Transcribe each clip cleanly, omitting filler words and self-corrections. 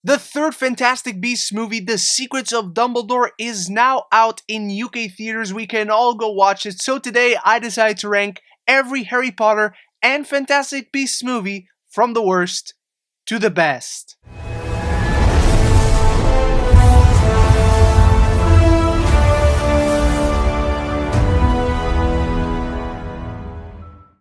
The third Fantastic Beasts movie, The Secrets of Dumbledore, is now out in UK theaters. We can all go watch it. So today I decided to rank every Harry Potter and Fantastic Beasts movie from the worst to the best.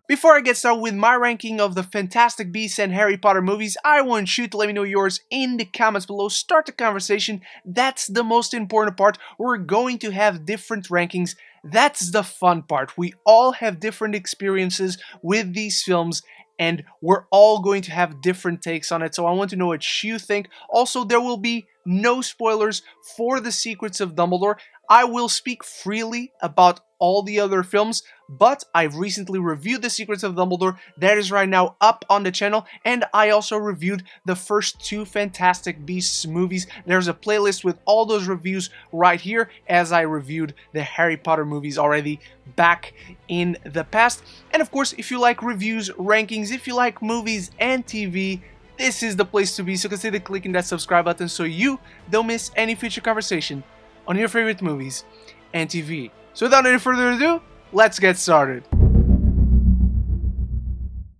Before I get started with my ranking of the Fantastic Beasts and Harry Potter movies, I want you to let me know yours in the comments below. Start the conversation. That's the most important part. We're going to have different rankings. That's the fun part. We all have different experiences with these films, and we're all going to have different takes on it, so I want to know what you think. Also, there will be no spoilers for The Secrets of Dumbledore. I will speak freely about all the other films, but I've recently reviewed The Secrets of Dumbledore. That is right now up on the channel, and I also reviewed the first two Fantastic Beasts movies. There's a playlist with all those reviews right here, as I reviewed the Harry Potter movies already back in the past. And of course, if you like reviews, rankings, if you like movies and TV, this is the place to be, so consider clicking that subscribe button so you don't miss any future conversation on your favorite movies and TV. So without any further ado, let's get started.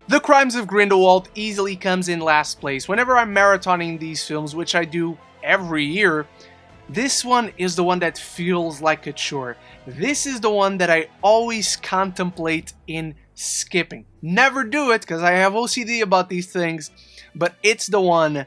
The Crimes of Grindelwald easily comes in last place. Whenever I'm marathoning these films, which I do every year, this one is the one that feels like a chore. This is the one that I always contemplate in skipping. Never do it because I have OCD about these things, but it's the one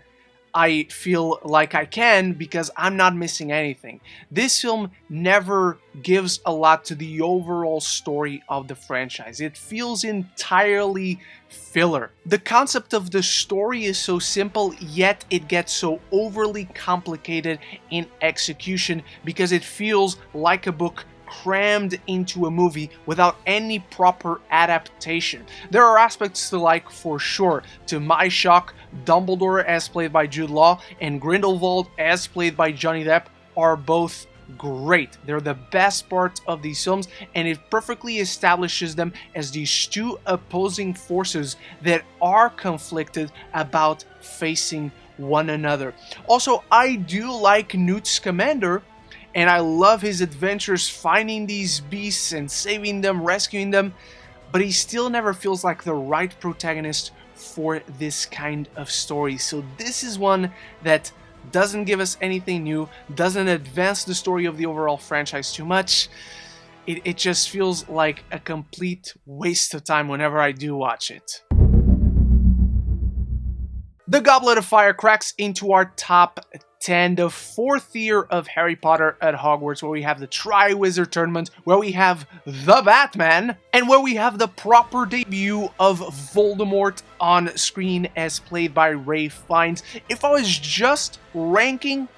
I feel like I can because I'm not missing anything. This film never gives a lot to the overall story of the franchise. It feels entirely filler. The concept of the story is so simple, yet it gets so overly complicated in execution because it feels like a book crammed into a movie without any proper adaptation. There are aspects to like for sure. To my shock, Dumbledore as played by Jude Law and Grindelwald as played by Johnny Depp are both great. They're the best part of these films, and it perfectly establishes them as these two opposing forces that are conflicted about facing one another. Also, I do like Newt Scamander, and I love his adventures finding these beasts and saving them, rescuing them, but he still never feels like the right protagonist for this kind of story. So this is one that doesn't give us anything new, doesn't advance the story of the overall franchise too much. It just feels like a complete waste of time whenever I do watch it. The Goblet of Fire cracks into our top 10, the fourth year of Harry Potter at Hogwarts, where we have the Triwizard Tournament, where we have the Batman, and where we have the proper debut of Voldemort on screen as played by Ralph Fiennes. If I was just ranking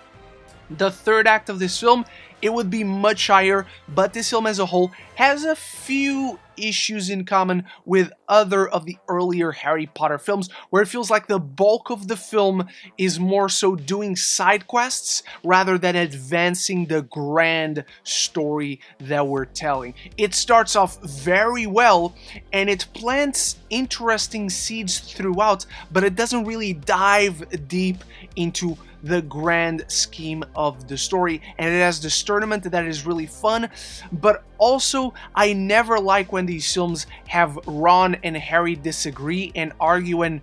the third act of this film, it would be much higher, but this film as a whole has a few issues in common with other of the earlier Harry Potter films, where it feels like the bulk of the film is more so doing side quests rather than advancing the grand story that we're telling. It starts off very well, and it plants interesting seeds throughout, but it doesn't really dive deep into the grand scheme of the story, and it has this tournament that is really fun, but also I never like when these films have Ron and Harry disagree and argue and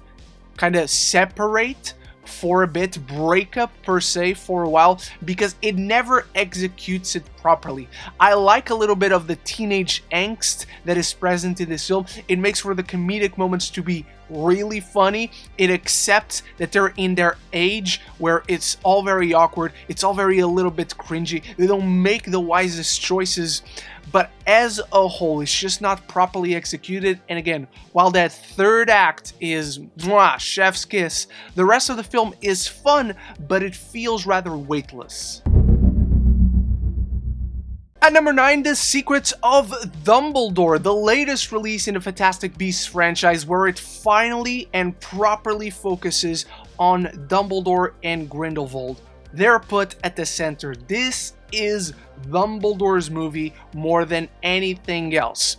kind of separate for a bit, break up per se for a while, because it never executes it properly. I like a little bit of the teenage angst that is present in this film. It makes for the comedic moments to be really funny. It accepts that they're in their age where it's all very awkward, it's all very a little bit cringy, they don't make the wisest choices, but as a whole it's just not properly executed. And again, while that third act is mwah, chef's kiss, the rest of the film is fun, but it feels rather weightless. At number 9, The Secrets of Dumbledore, the latest release in the Fantastic Beasts franchise, where it finally and properly focuses on Dumbledore and Grindelwald. They're put at the center. This is Dumbledore's movie more than anything else.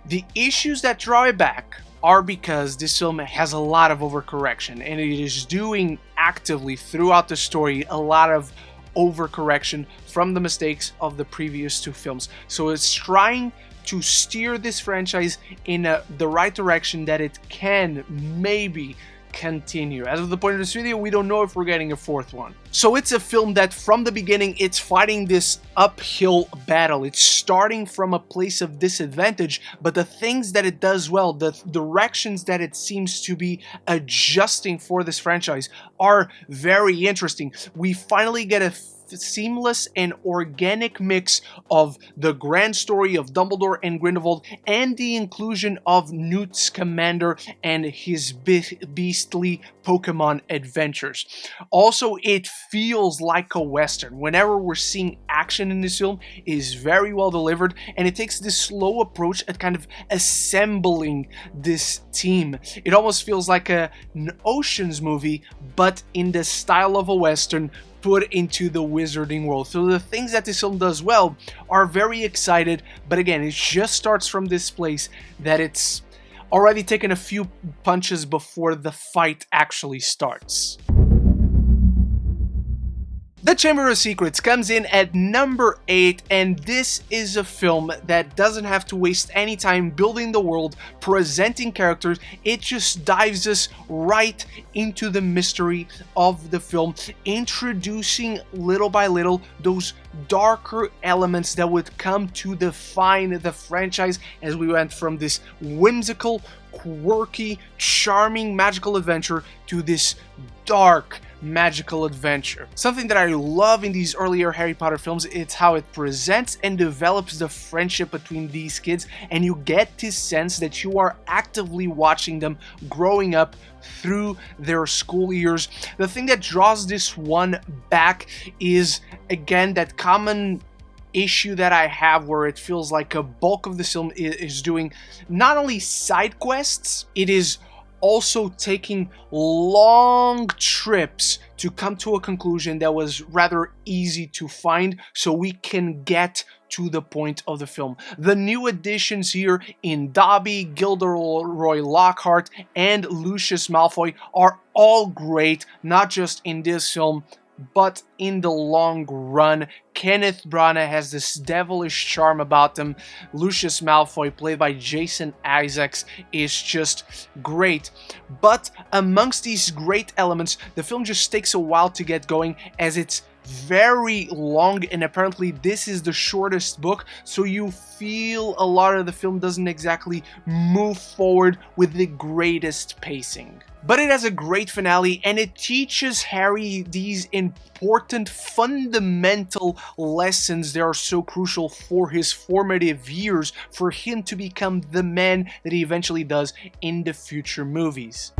The issues that draw it back are because this film has a lot of overcorrection, and it is doing actively throughout the story a lot of overcorrection from the mistakes of the previous two films. So it's trying to steer this franchise in the right direction that it can maybe continue. As of the point of this video, we don't know if we're getting a fourth one. So it's a film that from the beginning, it's fighting this uphill battle. It's starting from a place of disadvantage, but the things that it does well, the directions that it seems to be adjusting for this franchise are very interesting. We finally get a seamless and organic mix of the grand story of Dumbledore and Grindelwald and the inclusion of Newt Scamander and his beastly Pokemon adventures. Also, it feels like a Western. Whenever we're seeing action in this film, it is very well delivered, and it takes this slow approach at kind of assembling this team. It almost feels like an Ocean's movie, but in the style of a Western, put into the wizarding world. So the things that this film does well are very excited, but again, it just starts from this place that it's already taken a few punches before the fight actually starts. The Chamber of Secrets comes in at number 8, and this is a film that doesn't have to waste any time building the world, presenting characters. It just dives us right into the mystery of the film, introducing little by little those darker elements that would come to define the franchise as we went from this whimsical, quirky, charming magical adventure to this dark magical adventure. Something that I love in these earlier Harry Potter films, it's how it presents and develops the friendship between these kids, and you get this sense that you are actively watching them growing up through their school years. The thing that draws this one back is, again, that common issue that I have where it feels like a bulk of the film is doing not only side quests, it is also taking long trips to come to a conclusion that was rather easy to find so we can get to the point of the film. The new additions here in Dobby, Gilderoy Lockhart, and Lucius Malfoy are all great, not just in this film, but in the long run. Kenneth Branagh has this devilish charm about him. Lucius Malfoy, played by Jason Isaacs, is just great. But amongst these great elements, the film just takes a while to get going as it's very long, and apparently this is the shortest book, so you feel a lot of the film doesn't exactly move forward with the greatest pacing. But it has a great finale, and it teaches Harry these important fundamental lessons that are so crucial for his formative years, for him to become the man that he eventually does in the future movies.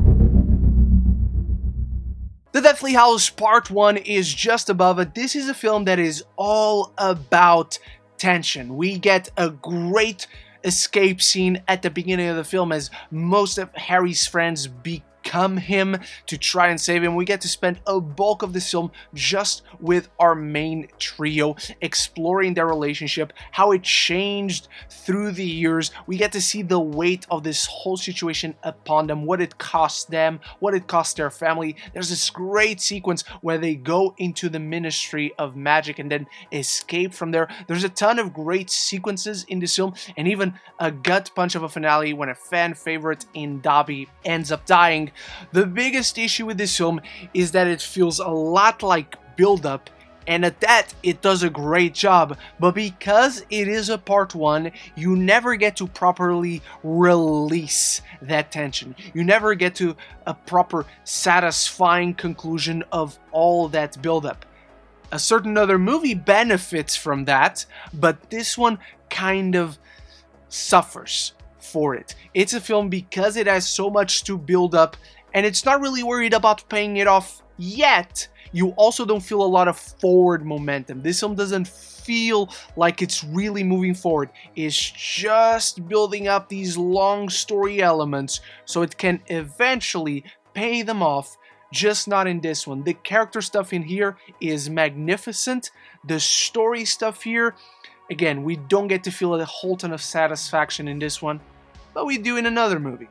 The Deathly Hallows Part 1 is just above it. This is a film that is all about tension. We get a great escape scene at the beginning of the film as most of Harry's friends become him to try and save him. We get to spend a bulk of this film just with our main trio, exploring their relationship, how it changed through the years. We get to see the weight of this whole situation upon them, what it cost them, what it cost their family. There's this great sequence where they go into the Ministry of Magic and then escape from there. There's a ton of great sequences in this film, and even a gut punch of a finale when a fan favorite in Dobby ends up dying. The biggest issue with this film is that it feels a lot like build-up, and at that, it does a great job. But because it is a part 1, you never get to properly release that tension. You never get to a proper satisfying conclusion of all that build-up. A certain other movie benefits from that, but this one kind of suffers for it. It's a film because it has so much to build up, and it's not really worried about paying it off yet. You also don't feel a lot of forward momentum. This film doesn't feel like it's really moving forward. It's just building up these long story elements so it can eventually pay them off, just not in this one. The character stuff in here is magnificent. The story stuff here, again, we don't get to feel a whole ton of satisfaction in this one, but we do in another movie.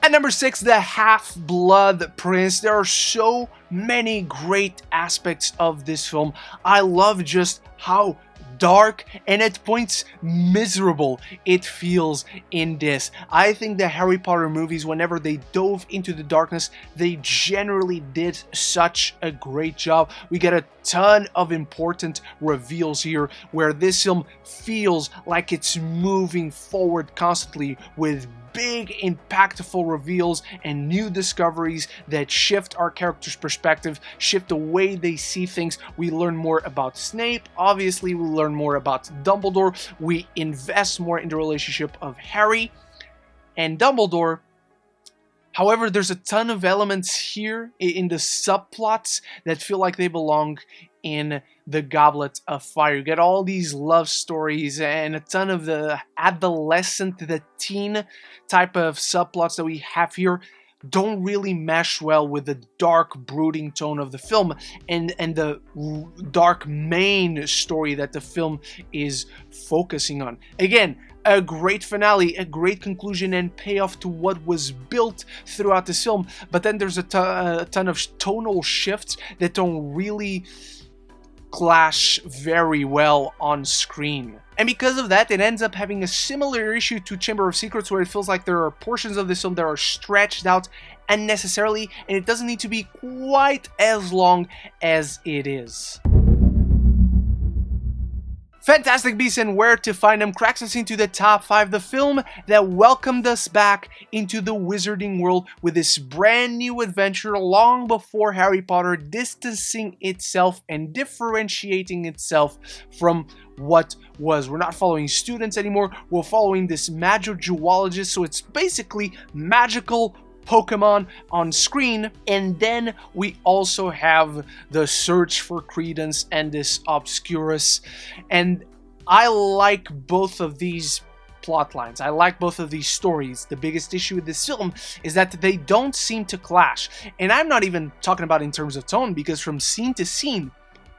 At number 6, the Half-Blood Prince. There are so many great aspects of this film. I love just how dark and at points miserable it feels in this. I think the Harry Potter movies, whenever they dove into the darkness, they generally did such a great job. We get a ton of important reveals here, where this film feels like it's moving forward constantly with big, impactful reveals and new discoveries that shift our characters' perspective, shift the way they see things. We learn more about Snape, obviously we learn more about Dumbledore, we invest more in the relationship of Harry and Dumbledore. However, there's a ton of elements here in the subplots that feel like they belong in the Goblet of Fire. You get all these love stories and a ton of the adolescent, the teen type of subplots that we have here don't really mesh well with the dark, brooding tone of the film and the dark main story that the film is focusing on. Again, a great finale, a great conclusion and payoff to what was built throughout this film, but then there's a ton of tonal shifts that don't really clash very well on screen. And because of that, it ends up having a similar issue to Chamber of Secrets, where it feels like there are portions of this film that are stretched out unnecessarily, and it doesn't need to be quite as long as it is. Fantastic Beasts and Where to Find Them cracks us into the top 5, the film that welcomed us back into the wizarding world with this brand new adventure long before Harry Potter, distancing itself and differentiating itself from what was. We're not following students anymore, we're following this magic-zoologist, so it's basically magical Pokemon on screen, and then we also have the search for Credence and this Obscurus, and I like both of these plot lines. I like both of these stories. The biggest issue with this film is that they don't seem to clash, and I'm not even talking about in terms of tone, because from scene to scene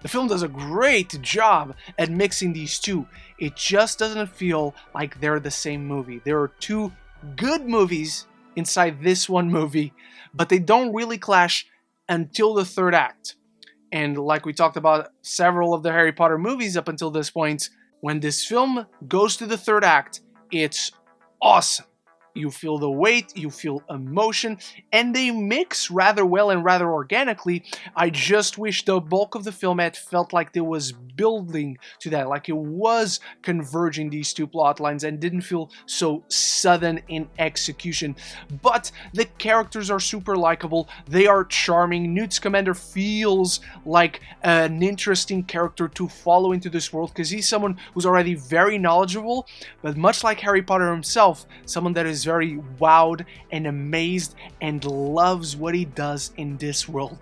the film does a great job at mixing these two. It just doesn't feel like they're the same movie. There are two good movies inside this one movie, but they don't really clash until the third act. And like we talked about several of the Harry Potter movies up until this point, when this film goes to the third act, it's awesome. You feel the weight, you feel emotion, and they mix rather well and rather organically. I just wish the bulk of the film had felt like there was building to that, like it was converging these two plot lines and didn't feel so sudden in execution. But the characters are super likable, they are charming. Newt Scamander feels like an interesting character to follow into this world because he's someone who's already very knowledgeable, but much like Harry Potter himself, someone that is very wowed and amazed and loves what he does in this world.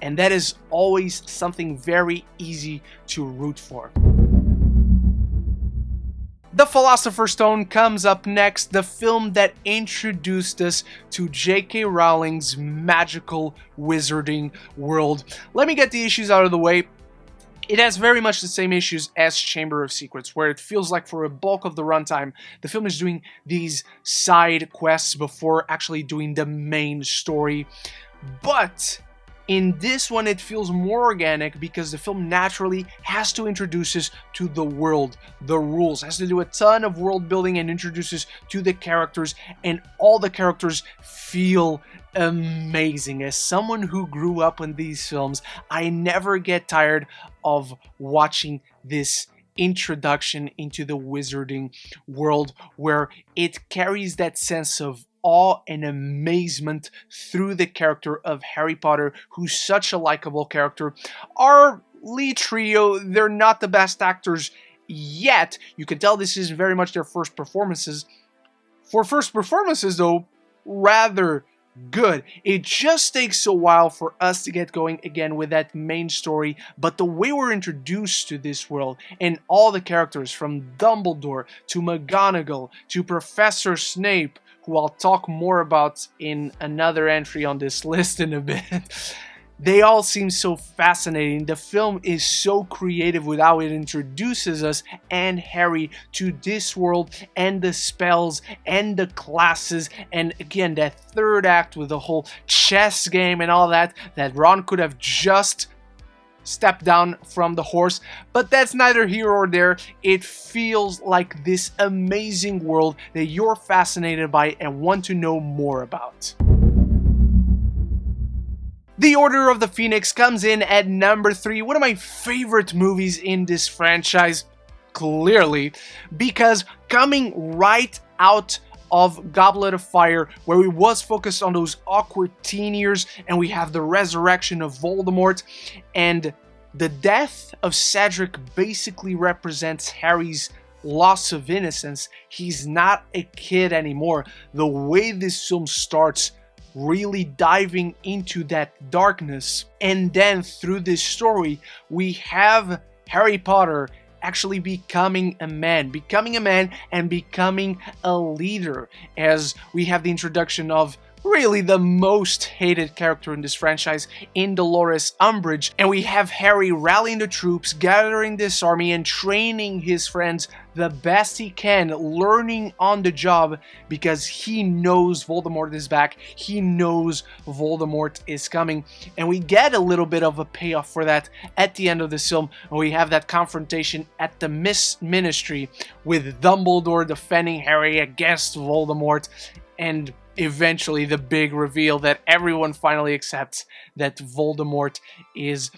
And that is always something very easy to root for. The Philosopher's Stone comes up next, the film that introduced us to J.K. Rowling's magical wizarding world. Let me get the issues out of the way. It has very much the same issues as Chamber of Secrets, where it feels like for a bulk of the runtime, the film is doing these side quests before actually doing the main story. But in this one, it feels more organic because the film naturally has to introduce us to the world, the rules, has to do a ton of world building and introduces to the characters, and all the characters feel amazing. As someone who grew up in these films, I never get tired of watching this introduction into the wizarding world, where it carries that sense of awe and amazement through the character of Harry Potter, who's such a likable character. Our lead trio, they're not the best actors yet. You can tell this is very much their first performances. For first performances, though, rather good. It just takes a while for us to get going again with that main story, but the way we're introduced to this world and all the characters, from Dumbledore to McGonagall to Professor Snape, who I'll talk more about in another entry on this list in a bit, They all seem so fascinating. The film is so creative with how it introduces us and Harry to this world and the spells and the classes, and again that third act with the whole chess game and all that Ron could have just stepped down from the horse, but that's neither here or there. It feels like this amazing world that you're fascinated by and want to know more about. The Order of the Phoenix comes in at number 3, one of my favorite movies in this franchise, clearly, because coming right out of Goblet of Fire, where it was focused on those awkward teen years, and we have the resurrection of Voldemort, and the death of Cedric basically represents Harry's loss of innocence. He's not a kid anymore. The way this film starts, really diving into that darkness, and then through this story we have Harry Potter actually becoming a man and becoming a leader, as we have the introduction of really the most hated character in this franchise in Dolores Umbridge, and we have Harry rallying the troops, gathering this army and training his friends the best he can, learning on the job because he knows Voldemort is back, he knows Voldemort is coming, and we get a little bit of a payoff for that at the end of this film when we have that confrontation at the Ministry with Dumbledore defending Harry against Voldemort, and eventually the big reveal that everyone finally accepts that Voldemort is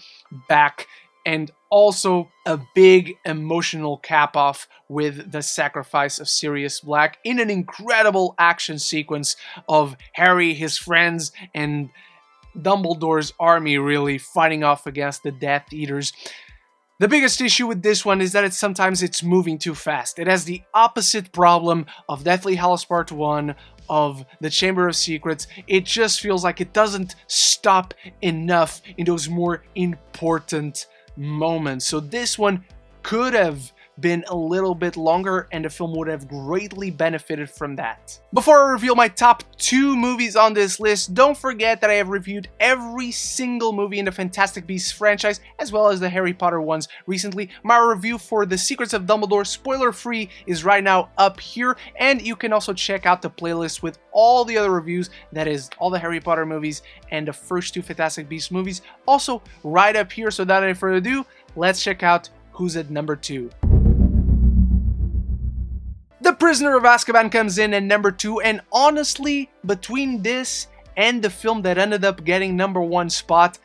back, and also a big emotional cap-off with the sacrifice of Sirius Black in an incredible action sequence of Harry, his friends, and Dumbledore's army really fighting off against the Death Eaters. The biggest issue with this one is that sometimes it's moving too fast. It has the opposite problem of Deathly Hallows Part 1, of the Chamber of Secrets. It just feels like it doesn't stop enough in those more important moments. So this one could have been a little bit longer and the film would have greatly benefited from that. Before I reveal my top 2 movies on this list, don't forget that I have reviewed every single movie in the Fantastic Beasts franchise, as well as the Harry Potter ones recently. My review for The Secrets of Dumbledore, spoiler-free, is right now up here, and you can also check out the playlist with all the other reviews, that is, all the Harry Potter movies and the first 2 Fantastic Beasts movies, also right up here. So without any further ado, let's check out who's at number 2. The Prisoner of Azkaban comes in at number 2, and honestly, between this and the film that ended up getting number 1 spot,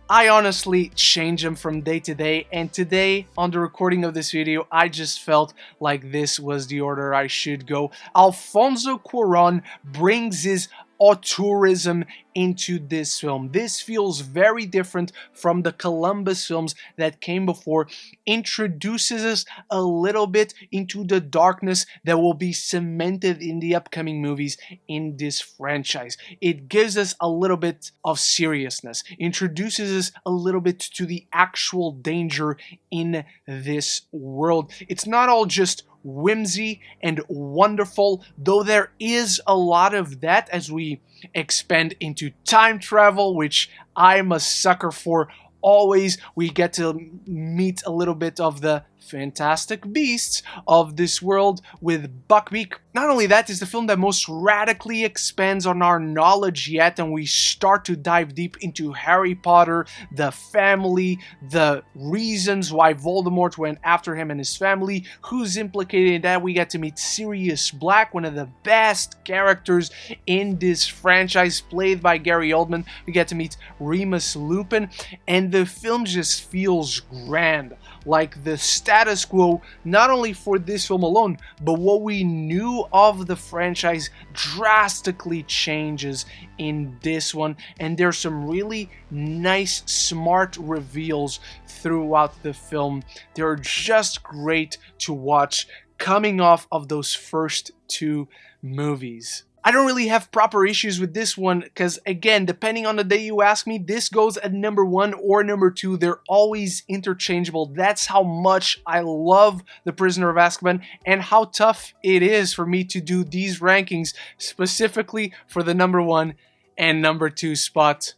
I honestly change them from day to day, and today, on the recording of this video, I just felt like this was the order I should go. Alfonso Cuarón brings his auteurism into this film. This feels very different from the Columbus films that came before, introduces us a little bit into the darkness that will be cemented in the upcoming movies in this franchise. It gives us a little bit of seriousness, introduces us a little bit to the actual danger in this world. It's not all just whimsy and wonderful, though there is a lot of that as we expand into time travel, which I'm a sucker for. Always we get to meet a little bit of the fantastic beasts of this world with Buckbeak. Not only that, it's the film that most radically expands on our knowledge yet, and we start to dive deep into Harry Potter, the family, the reasons why Voldemort went after him and his family, who's implicated in that. We get to meet Sirius Black, one of the best characters in this franchise, played by Gary Oldman. We get to meet Remus Lupin, and the film just feels grand. Like the status quo, not only for this film alone, but what we knew of the franchise drastically changes in this one, and there's some really nice, smart reveals throughout the film. They're just great to watch coming off of those first 2 movies. I don't really have proper issues with this one because, again, depending on the day you ask me, this goes at number 1 or number 2. They're always interchangeable. That's how much I love The Prisoner of Azkaban and how tough it is for me to do these rankings specifically for the number 1 and number 2 spot.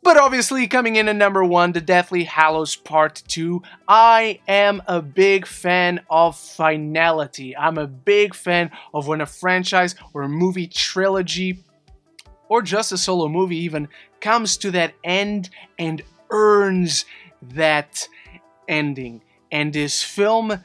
But obviously, coming in at number 1, The Deathly Hallows Part 2, I am a big fan of finality. I'm a big fan of when a franchise or a movie trilogy, or just a solo movie even, comes to that end and earns that ending. And this film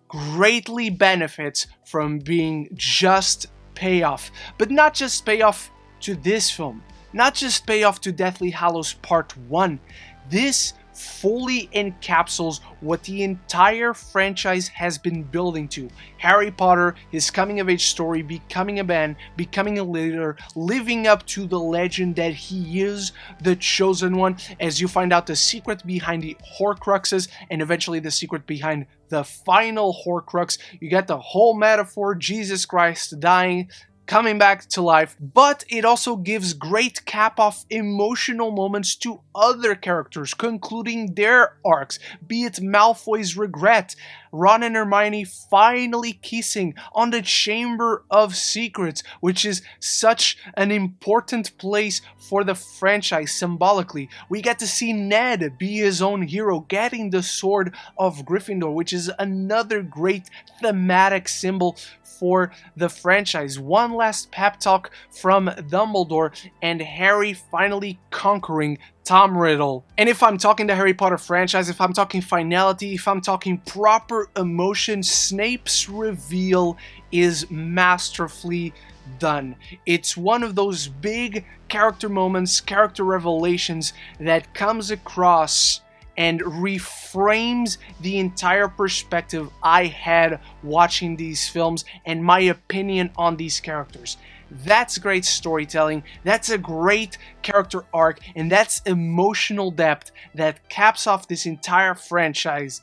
greatly benefits from being just payoff. But not just payoff to this film. Not just payoff to Deathly Hallows Part 1. This fully encapsulates what the entire franchise has been building to. Harry Potter, his coming-of-age story, becoming a man, becoming a leader, living up to the legend that he is the Chosen One, as you find out the secret behind the Horcruxes, and eventually the secret behind the final Horcrux. You get the whole metaphor, Jesus Christ dying, coming back to life, but it also gives great cap-off emotional moments to other characters, concluding their arcs, be it Malfoy's regret, Ron and Hermione finally kissing on the Chamber of Secrets, which is such an important place for the franchise symbolically. We get to see Ned be his own hero, getting the Sword of Gryffindor, which is another great thematic symbol for the franchise. One last pep talk from Dumbledore, and Harry finally conquering Tom Riddle. And if I'm talking the Harry Potter franchise, if I'm talking finality, if I'm talking proper emotion, Snape's reveal is masterfully done. It's one of those big character moments, character revelations that comes across and reframes the entire perspective I had watching these films and my opinion on these characters. That's great storytelling, that's a great character arc, and that's emotional depth that caps off this entire franchise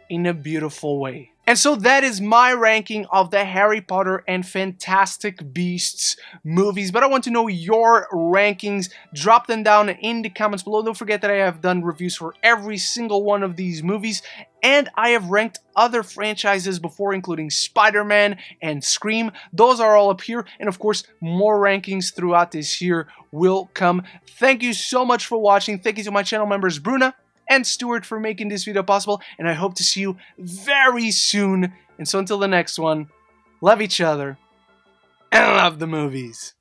in a beautiful way. And so that is my ranking of the Harry Potter and Fantastic Beasts movies. But I want to know your rankings. Drop them down in the comments below. Don't forget that I have done reviews for every single one of these movies. And I have ranked other franchises before, including Spider-Man and Scream. Those are all up here. And of course, more rankings throughout this year will come. Thank you so much for watching. Thank you to my channel members, Bruna and Stuart, for making this video possible, and I hope to see you very soon. And so until the next one, love each other and love the movies.